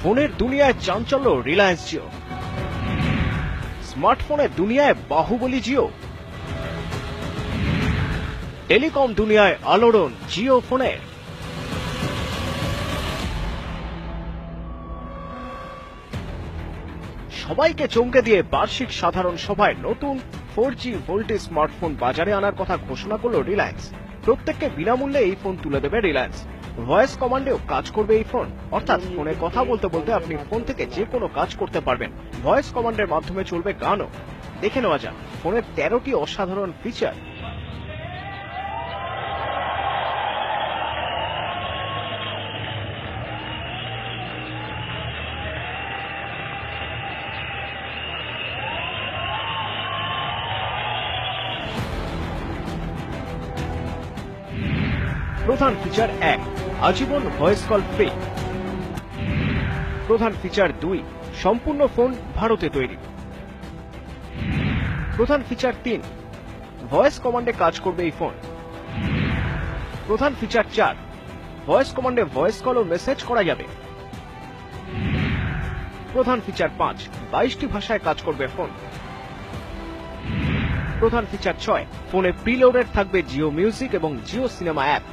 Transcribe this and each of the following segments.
ফোনের দুনিয়ায় চাঞ্চল্য রিলায়েন্স জিও। স্মার্টফোনের দুনিয়ায় বাহুবলী জিও। টেলিকম দুনিয়ায় আলোড়ন জিও ফোনের। সবাইকে চমকে দিয়ে বার্ষিক সাধারণ সভায় নতুন 4G ভোল্টেজ স্মার্টফোন বাজারে আনার কথা ঘোষণা করল রিলায়েন্স। প্রত্যেককে বিনামূল্যে এই ফোন তুলে দেবে রিলায়েন্স। ভয়েস কমান্ডেও কাজ করবে এই ফোন, অর্থাৎ ফোনে কথা বলতে বলতে আপনি ফোন থেকে যে কোনো কাজ করতে পারবেন। ভয়েস কমান্ডের মাধ্যমে চলবে গানও। দেখে নেওয়া যাক ফোনের 13টি অসাধারণ ফিচার। প্রধান ফিচার 1, আজীবন ভয়েস কল ফ্রি। প্রধান ফিচার 2, সম্পূর্ণ ফোন ভারতে তৈরি। প্রধান ফিচার 3, ভয়েস কমান্ডে কাজ করবে এই ফোন। প্রধান ফিচার 4, ভয়েস কমান্ডে ভয়েস কল ও মেসেজ করা যাবে। প্রধান ফিচার 5, 22টি ভাষায় কাজ করবে ফোন। প্রধান ফিচার 6, ফোনে প্রিলোডেড থাকবে জিও মিউজিক এবং জিও সিনেমা অ্যাপ।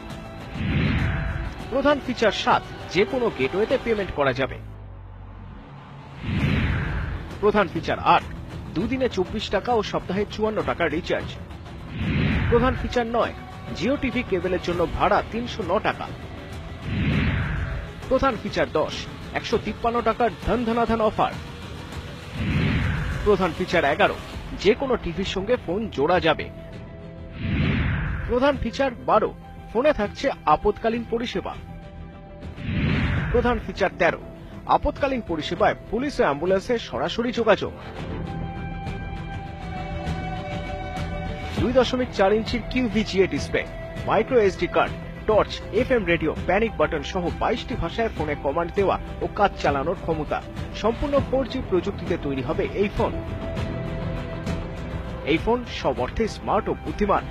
প্রধান ফিচার 7, যে কোনো গেটওয়েতে পেমেন্ট করা যাবে। প্রধান ফিচার 8, দুদিনে 24 টাকা ও সপ্তাহে 54 টাকা রিচার্জ। প্রধান ফিচার 9, জিও টিভি কেবলের জন্য ভাড়া 309 টাকা। প্রধান ফিচার 10, 153 টাকার ধন অফার। প্রধান ফিচার 11, যে কোনো টিভির সঙ্গে ফোন জোড়া যাবে। প্রধান ফিচার 12, ফোনে থাকছে আপৎকালীন পরিষেবা। প্রধান ফিচার 13, আপৎকালীন পরিষেবায় পুলিশ ও অ্যাম্বুলেন্সের সরাসরি যোগাযোগ। 2.4 ইঞ্চির QVGA display, micro SD card, torch, FM radio, panic button সহ 22টি ভাষায় ফোনে কমান্ড দেওয়া ও কাজ চালানোর ক্ষমতা। সম্পূর্ণ 4G প্রযুক্তিতে তৈরি হবে এই ফোন। এই ফোন সব অর্থে স্মার্ট ও বুদ্ধিমান।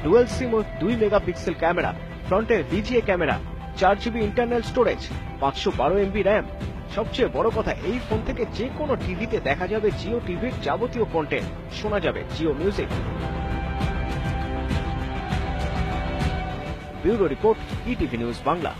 ডুয়াল সিম ও 2 মেগাপিক্সেল ক্যামেরা, ফ্রন্টে VGA camera, 4GB internal storage, 512 MB RAM. সবচেয়ে বড় কথা, এই ফোন থেকে যে কোনো টিভিতে দেখা যাবে জিও টিভির যাবতীয় কন্টেন্ট, শোনা যাবে Jio music. Bureau report, ETV news Bangla.